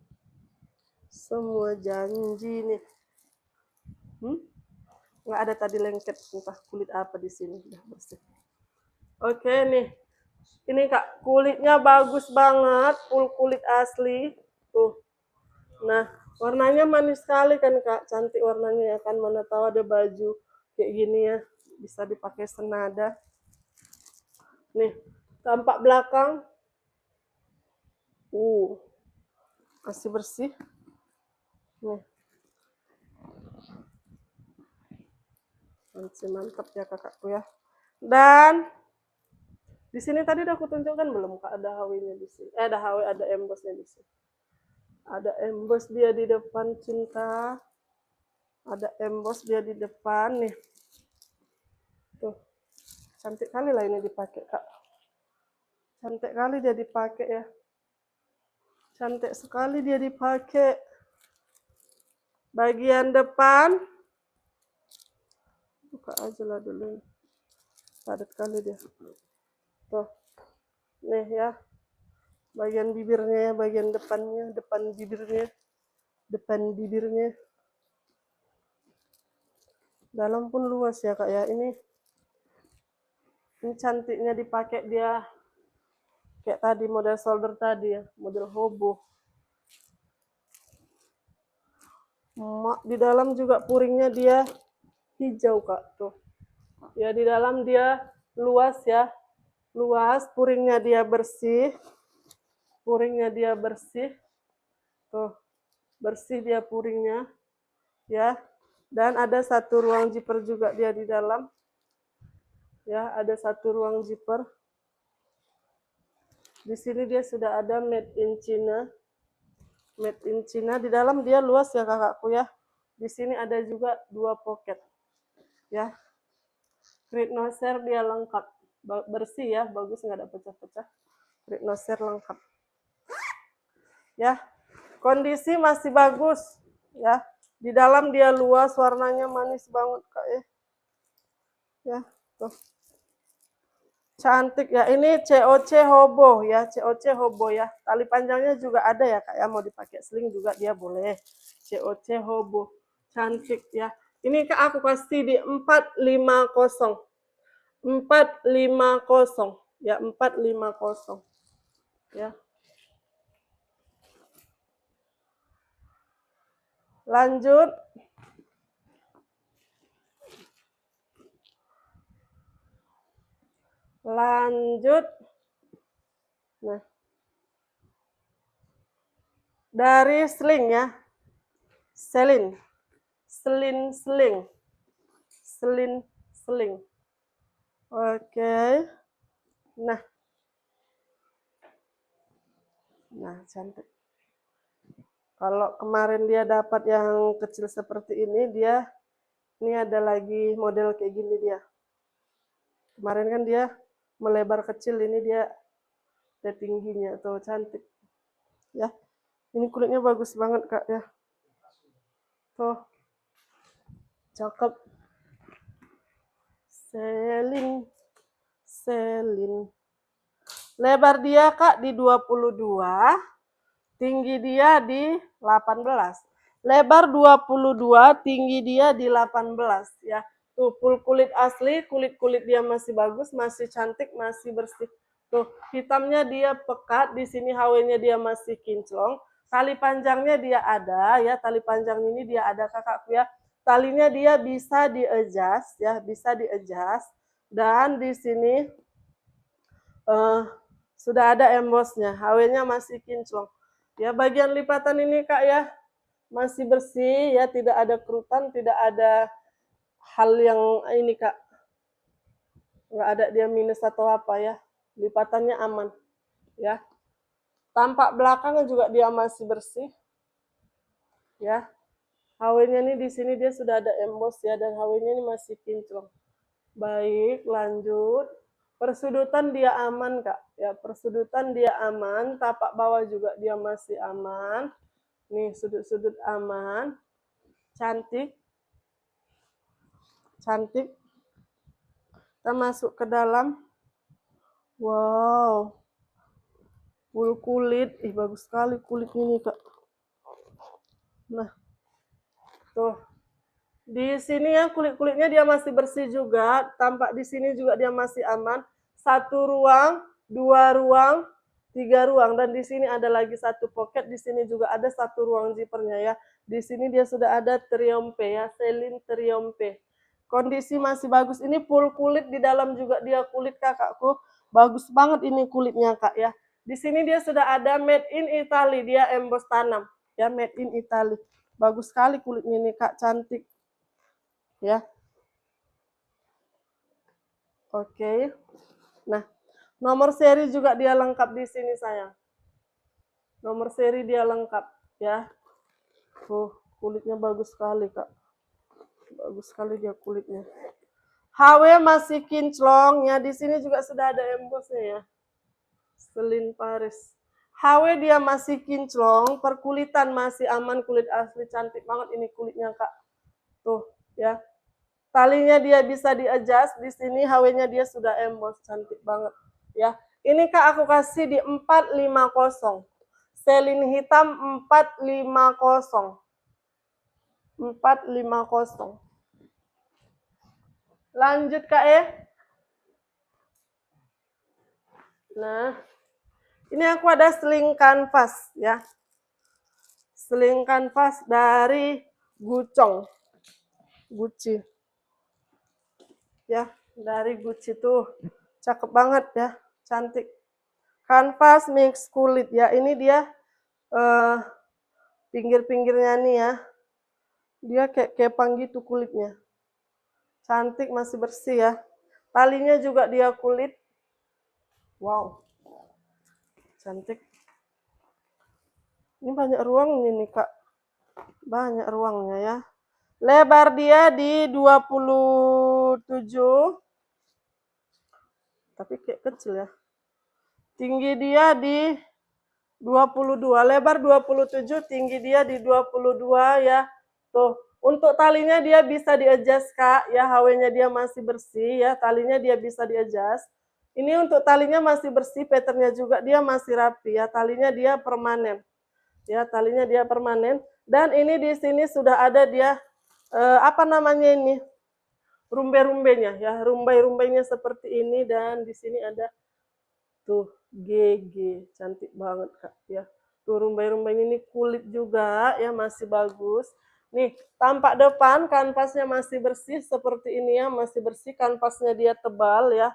semua janji nih. Nggak ada tadi lengket, entah kulit apa di sini. Udah bersih. Oke nih. Ini Kak, kulitnya bagus banget. Full kulit asli. Tuh. Nah, warnanya manis sekali kan Kak. Cantik warnanya ya kan. Mana tahu ada baju kayak gini ya. Bisa dipakai senada. Nih, tampak belakang. Masih bersih. Nih. Masih mantap ya kakakku ya. Dan di sini tadi udah aku tunjukkan belum Kak, ada HW-nya di sini. Ada HW, ada embossnya di sini. Ada emboss dia di depan cinta. Ada emboss dia di depan nih. Tuh. Cantik kali lah ini dipakai Kak. Cantik kali dia dipakai ya. Cantik sekali dia dipakai. Bagian depan buka aja lah dulu. Padat kali dia. Tuh. Nih ya. Bagian bibirnya, bagian depannya, depan bibirnya. Dalam pun luas ya Kak ya. Ini cantiknya dipakai dia kayak tadi model shoulder tadi ya, model hobo. Di dalam juga puringnya dia hijau Kak tuh. Ya di dalam dia luas ya. Luas, puringnya dia bersih. Puringnya dia bersih. Tuh. Bersih dia puringnya. Ya. Dan ada satu ruang zipper juga dia di dalam. Ya, ada satu ruang zipper. Di sini dia sudah ada made in China. Made in China. Di dalam dia luas ya kakakku ya. Di sini ada juga 2 pocket. Ya. Grid noser dia lengkap. Bersih ya, bagus nggak ada pecah-pecah. Grid noser lengkap. Ya. Kondisi masih bagus ya. Di dalam dia luas, warnanya manis banget Kak ya. Ya, tuh. Cantik ya. Ini COC Hobo ya, COC Hobo ya. Tali panjangnya juga ada ya Kak ya, mau dipakai sling juga dia boleh. COC Hobo. Cantik ya. Ini Kak aku kasih di 450. 450 ya, 450 ya. Lanjut. Lanjut. Nah. Dari sling ya. Selin. Sling. Oke. Nah. Nah, cantik. Kalau kemarin dia dapat yang kecil seperti ini, ini ada lagi model kayak gini dia. Kemarin kan dia melebar kecil, ini dia ada tingginya tuh, cantik. Ya. Ini kulitnya bagus banget Kak ya. Tuh. Cakep. Selin. Lebar dia Kak di 22, tinggi dia di 18. Lebar 22, tinggi dia di 18 ya. Tuh full kulit asli, kulit dia masih bagus, masih cantik, masih bersih. Tuh, hitamnya dia pekat, di sini HW-nya dia masih kinclong. Tali panjangnya dia ada ya, tali panjang ini dia ada kakakku ya. Talinya dia bisa di-adjust ya, bisa di-adjust. Dan di sini sudah ada embossnya, HW-nya masih kinclong. Ya, bagian lipatan ini Kak ya, masih bersih ya, tidak ada kerutan, tidak ada hal yang ini Kak. Nggak ada dia minus atau apa ya. Lipatannya aman. Ya. Tampak belakang juga dia masih bersih. Ya. HW-nya ini di sini dia sudah ada emboss ya, dan HW-nya ini masih kinclong. Baik, lanjut. Persudutan dia aman Kak. Ya, persudutan dia aman, tapak bawah juga dia masih aman. Nih, sudut-sudut aman. Cantik. Cantik. Kita masuk ke dalam. Wow. Full kulit. Ih, bagus sekali kulit ini, Kak. Nah. Tuh. Di sini ya kulit-kulitnya dia masih bersih juga. Tampak di sini juga dia masih aman. 1 ruang, 2 ruang, 3 ruang, dan di sini ada lagi 1 pocket. Di sini juga ada 1 ruang zippernya ya. Di sini dia sudah ada Triumph ya, Selin Triumph. Kondisi masih bagus. Ini full kulit, di dalam juga dia kulit kakakku. Bagus banget ini kulitnya Kak ya. Di sini dia sudah ada made in Italy, dia emboss tanam ya, made in Italy. Bagus sekali kulitnya ini Kak, cantik ya. Oke. Nah, nomor seri juga dia lengkap di sini sayang. Nomor seri dia lengkap ya. Kulitnya bagus sekali Kak. Bagus sekali dia kulitnya. HW masih kinclong ya. Di sini juga sudah ada embossnya ya. Selin Paris. HW dia masih kinclong, perkulitan masih aman, kulit asli, cantik banget ini kulitnya Kak. Tuh ya. Talinya dia bisa di-adjust, di sini HW-nya dia sudah emboss, cantik banget ya. Ini Kak aku kasih di 450. Selin hitam 450. 450. Lanjut Kak ya. Nah, ini aku ada sling kanvas ya. Sling kanvas dari Gucci. Ya, dari Gucci tuh. Cakep banget ya, cantik. Kanvas mix kulit ya. Ini dia pinggir-pinggirnya nih ya. Dia kayak kepang gitu kulitnya. Cantik, masih bersih ya. Talinya juga dia kulit. Wow. Cantik. Ini banyak ruangnya nih Kak. Banyak ruangnya ya. Lebar dia di 27. Tapi kayak kecil ya. Tinggi dia di 22. Lebar 27, tinggi dia di 22 ya. Tuh, untuk talinya dia bisa di-adjust, Kak, ya, HW-nya dia masih bersih ya, talinya dia bisa di-adjust. Ini untuk talinya masih bersih, pattern-nya juga dia masih rapi ya, talinya dia permanen. Ya, talinya dia permanen dan ini di sini sudah ada dia apa namanya ini? Rumbai-rumbainya ya, rumbai-rumbainya seperti ini dan di sini ada tuh GG, cantik banget, Kak, ya. Tuh rumbai-rumbainya ini kulit juga ya, masih bagus. Nih, tampak depan kanvasnya masih bersih seperti ini ya, masih bersih, kanvasnya dia tebal ya.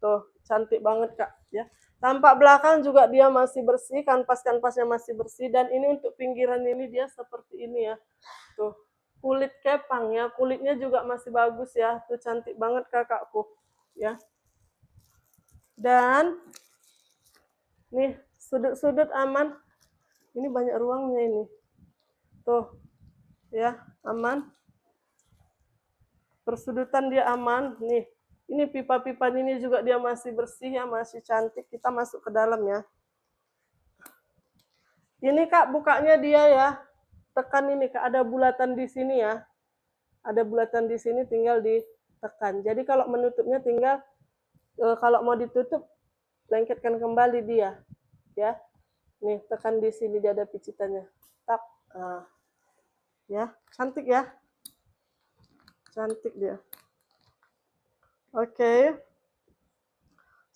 Tuh, cantik banget, Kak, ya. Tampak belakang juga dia masih bersih, kanvas-kanvasnya masih bersih dan ini untuk pinggiran ini dia seperti ini ya. Tuh, kulit kepang ya, kulitnya juga masih bagus ya. Tuh cantik banget kakakku, ya. Dan nih, sudut-sudut aman. Ini banyak ruangnya ini. Tuh, ya, aman. Persudutan dia aman. Nih, ini pipa-pipa ini juga dia masih bersih ya, masih cantik. Kita masuk ke dalam ya. Ini, Kak, bukanya dia ya. Tekan ini, Kak, ada bulatan di sini ya. Ada bulatan di sini, tinggal ditekan. Jadi kalau menutupnya tinggal kalau mau ditutup lengketkan kembali dia, ya. Nih, tekan di sini dia ada picitannya. Tak. Nah, ya, cantik ya. Cantik dia. Oke.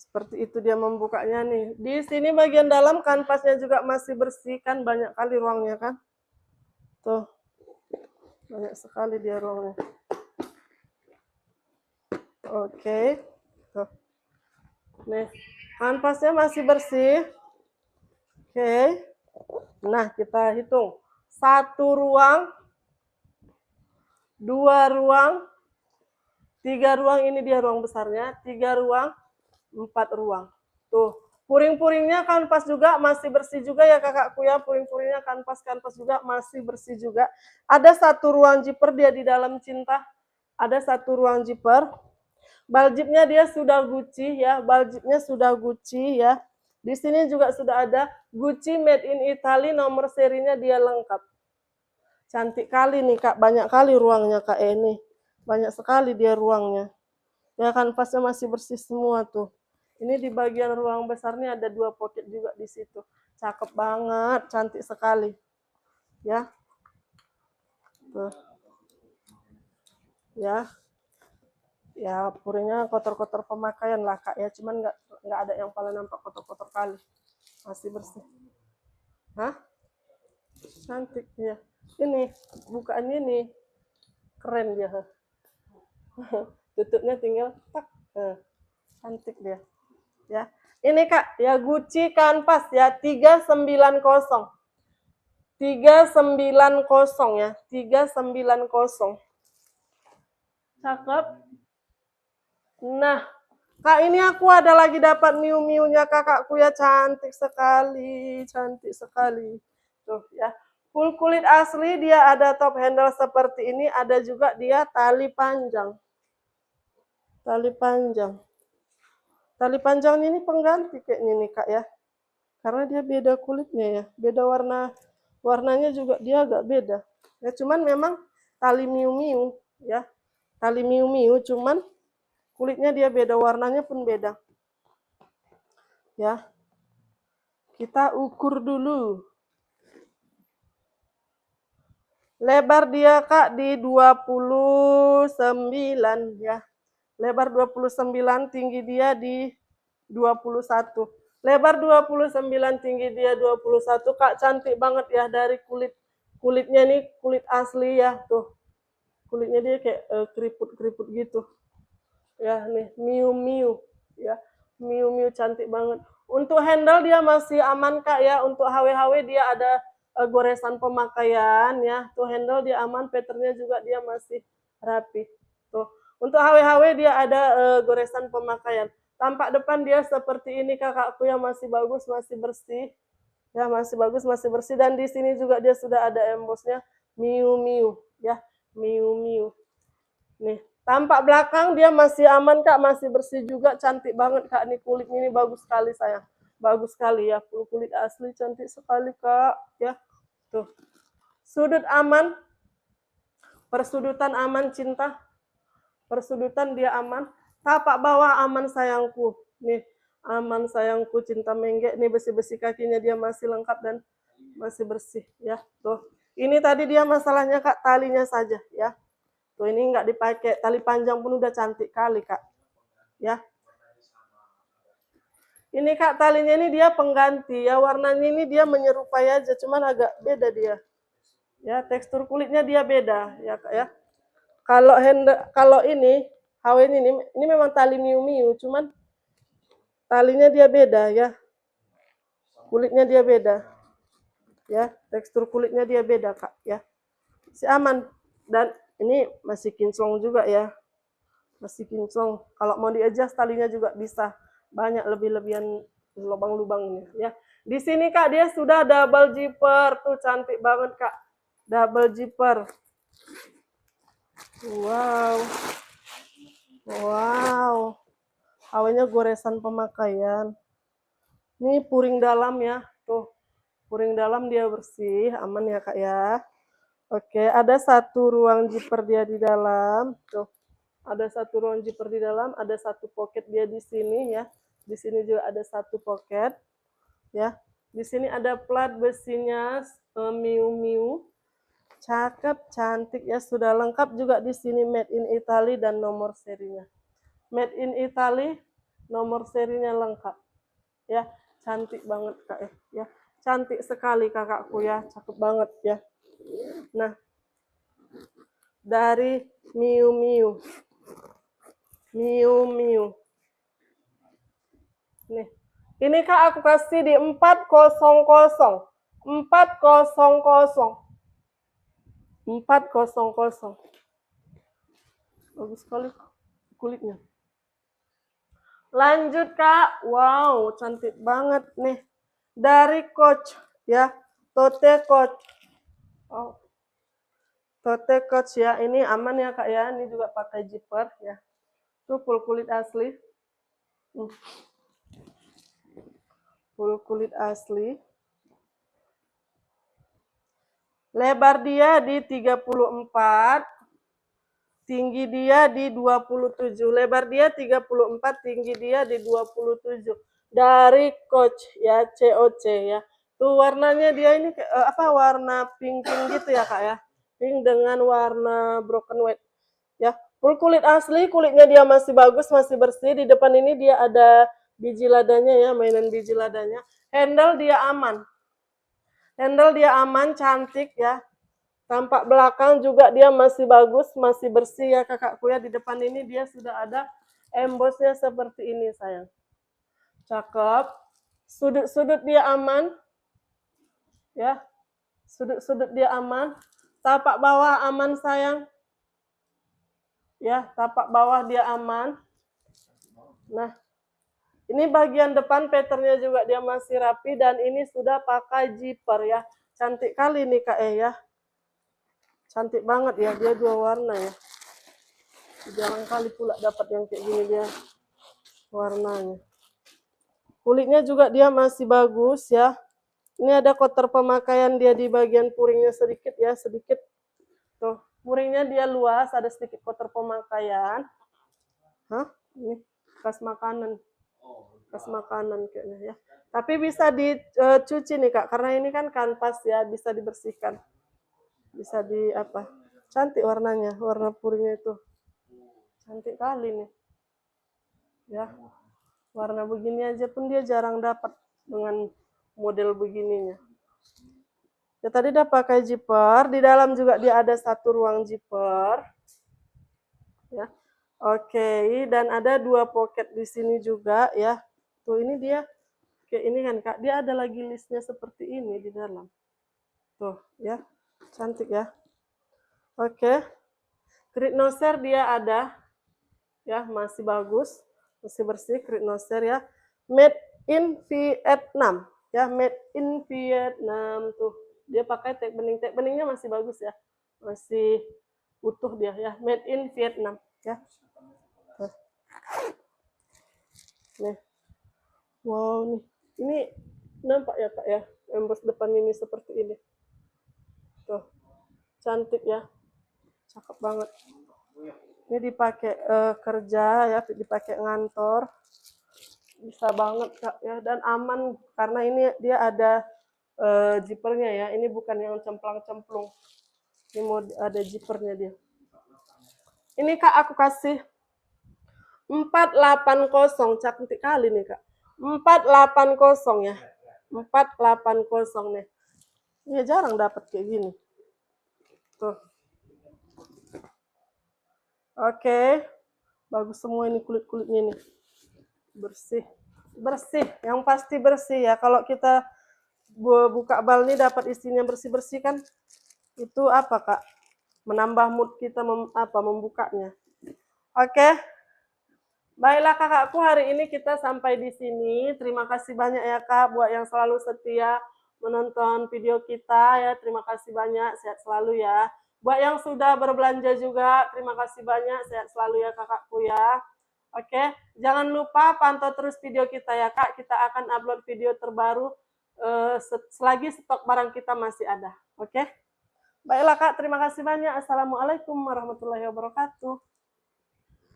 Seperti itu dia membukanya nih. Di sini bagian dalam kanvasnya juga masih bersih kan, banyak kali ruangnya kan. Tuh. Banyak sekali dia ruangnya. Oke. Tuh. Nih, kanvasnya masih bersih. Oke. Nah, kita hitung. 1 ruang, 2 ruang, 3 ruang, ini dia ruang besarnya, 3 ruang, 4 ruang. Tuh, puring-puringnya kanvas juga masih bersih juga ya kakakku ya, puring-puringnya kanvas juga masih bersih juga. Ada 1 ruang zipper dia di dalam cinta, ada 1 ruang zipper. Baljibnya dia sudah Gucci ya, baljibnya sudah Gucci ya. Di sini juga sudah ada Gucci Made in Italy, nomor serinya dia lengkap. Cantik kali nih, Kak, banyak kali ruangnya, Kak, ini. Banyak sekali dia ruangnya. Ya, kanvasnya masih bersih semua tuh. Ini di bagian ruang besarnya ada 2 pocket juga di situ. Cakep banget, cantik sekali. Ya. Tuh. Ya. Ya, puringnya kotor-kotor pemakaian lah, Kak, ya. Cuman nggak ada yang paling nampak kotor-kotor kali. Masih bersih. Hah? Cantik ya. Ini bukaannya nih keren dia. Tutupnya tinggal tak. Cantik dia. Ya. Ini, Kak, ya Gucci kanvas ya 390. 390 ya. 390. Cakep. Nah, Kak, ini aku ada lagi dapat miu-miunya kakakku ya, cantik sekali, cantik sekali. Tuh ya. Full kulit asli, dia ada top handle seperti ini, ada juga dia tali panjang. Tali panjang. Tali panjang ini pengganti kayaknya nih, Kak, ya. Karena dia beda kulitnya ya, beda warnanya juga dia agak beda. Ya cuman memang tali miu-miu ya. Tali miu-miu cuman kulitnya dia beda, warnanya pun beda. Ya. Kita ukur dulu. Lebar dia, Kak, di 29 ya. Lebar 29, tinggi dia di 21. Lebar 29, tinggi dia 21. Kak, cantik banget ya dari kulitnya nih, kulit asli ya, tuh. Kulitnya dia kayak keriput-keriput gitu. Ya, nih, miu-miu ya. Miu-miu cantik banget. Untuk handle dia masih aman, Kak, ya. Untuk HW-HW dia ada goresan pemakaian ya. Tuh handle dia aman, patternnya juga dia masih rapi. Tuh. Untuk HW-HW dia ada goresan pemakaian. Tampak depan dia seperti ini kakakku yang masih bagus, masih bersih. Ya, masih bagus, masih bersih dan di sini juga dia sudah ada embossnya Miu Miu ya, Miu Miu. Nih, tampak belakang dia masih aman, Kak, masih bersih juga, cantik banget, Kak. Nih kulitnya ini bagus sekali sayang. Bagus sekali ya, kulit asli cantik sekali, Kak, ya. Tuh. Sudut aman. Persudutan aman cinta. Persudutan dia aman. Tapak bawah aman sayangku. Nih, aman sayangku cinta mengge. Nih besi-besi kakinya dia masih lengkap dan masih bersih ya. Tuh. Ini tadi dia masalahnya Kak, talinya saja ya. Tuh ini nggak dipakai, tali panjang pun udah cantik kali Kak. Ya. Ini Kak, talinya ini dia pengganti ya, warnanya ini dia menyerupai aja, cuman agak beda dia. Ya, tekstur kulitnya dia beda ya Kak ya. Kalau ini HW ini memang tali Miu Miu, cuman talinya dia beda ya. Kulitnya dia beda. Ya, tekstur kulitnya dia beda Kak ya. Si aman dan ini masih kinclong juga ya. Masih kinclong. Kalau mau di-adjust talinya juga bisa. Banyak lebih-lebihan lubang-lubangnya ya. Di sini Kak dia sudah double zipper. Tuh cantik banget Kak. Double zipper. Wow. Wow. Awalnya goresan pemakaian. Ini puring dalam ya. Tuh. Puring dalam dia bersih, aman ya Kak ya. Oke, ada satu ruang zipper dia di dalam. Tuh. Ada satu ruang zipper di dalam, ada satu pocket dia di sini ya. Di sini juga ada satu pocket ya. Di sini ada plat besinya Miu Miu. Cakep, cantik ya, sudah lengkap juga di sini made in Italy dan nomor serinya. Made in Italy, nomor serinya lengkap. Ya, cantik banget Kak ya. Cantik sekali kakakku ya, cakep banget ya. Nah, dari Miu Miu. Miu Miu. Nih. Ini Kak aku kasih di 400. 400. 400. Bagus sekali kulitnya. Lanjut Kak. Wow, cantik banget nih. Dari Coach ya. Tote Coach. Oh. Tote Coach ya. Ini aman ya Kak ya. Ini juga pakai zipper ya. Tuh full kulit asli. Full kulit asli. Lebar dia di 34, tinggi dia di 27. Lebar dia 34, tinggi dia di 27. Dari Coach ya, COC ya. Tuh warnanya dia ini warna pink-pink gitu ya Kak ya. Pink dengan warna broken white. Ya, full kulit asli, kulitnya dia masih bagus, masih bersih. Di depan ini dia ada biji ladanya ya, mainan biji ladanya. Handle dia aman. Handle dia aman, cantik ya. Tampak belakang juga dia masih bagus, masih bersih ya kakakku ya. Di depan ini dia sudah ada embossnya seperti ini sayang. Cakep. Sudut-sudut dia aman. Ya. Sudut-sudut dia aman. Tapak bawah aman sayang. Ya, tapak bawah dia aman. Nah, ini bagian depan patternnya juga dia masih rapi dan ini sudah pakai zipper ya. Cantik kali nih Kak ya. Cantik banget ya, dia dua warna ya. Jarang kali pula dapat yang kayak gini dia warnanya. Kulitnya juga dia masih bagus ya. Ini ada kotor pemakaian dia di bagian puringnya sedikit ya, sedikit. Tuh, puringnya dia luas, ada sedikit kotor pemakaian. Hah? Ini bekas makanan. Bekas makanan kayaknya ya. Tapi bisa dicuci nih Kak, karena ini kan kanvas ya, bisa dibersihkan. Bisa di apa? Cantik warnanya, warna puringnya itu. Cantik kali nih. Ya. Warna begini aja pun dia jarang dapat dengan model begininya. Ya tadi udah pakai zipper, di dalam juga dia ada satu ruang zipper. Ya. Oke, dan ada dua pocket di sini juga ya. Tuh ini dia kayak ini kan Kak, dia ada lagi listnya seperti ini di dalam. Tuh ya, cantik ya. Oke. Grid noser dia ada. Ya, masih bagus, masih bersih grid noser ya. Made in Vietnam. Ya, made in Vietnam tuh. Dia pakai tag bening. Tag beningnya masih bagus ya. Masih utuh dia ya. Made in Vietnam ya. Tuh. Nih. Wow nih. Ini nampak ya Kak ya. Emboss depan ini seperti ini. Tuh. Cantik ya. Cakep banget. Ini dipakai kerja ya, dipakai ngantor. Bisa banget Kak ya, dan aman karena ini dia ada zippernya ya. Ini bukan yang cemplang-cemplung. Ini mau ada zippernya dia. Ini Kak aku kasih 480, cantik kali nih Kak. 480 ya. 480 nih. Ini jarang dapat kayak gini. Tuh. Oke. Bagus semua ini kulit-kulitnya nih. Bersih. Bersih, yang pasti bersih ya. Kalau kita buka bal nih dapat isinya bersih-bersih kan, itu apa Kak? Menambah mood kita membukanya. Oke. Baiklah kakakku, hari ini kita sampai di sini. Terima kasih banyak ya Kak buat yang selalu setia menonton video kita ya. Terima kasih banyak, sehat selalu ya. Buat yang sudah berbelanja juga, terima kasih banyak, sehat selalu ya kakakku ya. Oke, jangan lupa pantau terus video kita ya Kak. Kita akan upload video terbaru selagi stok barang kita masih ada. Oke. Baiklah Kak, terima kasih banyak. Assalamualaikum warahmatullahi wabarakatuh.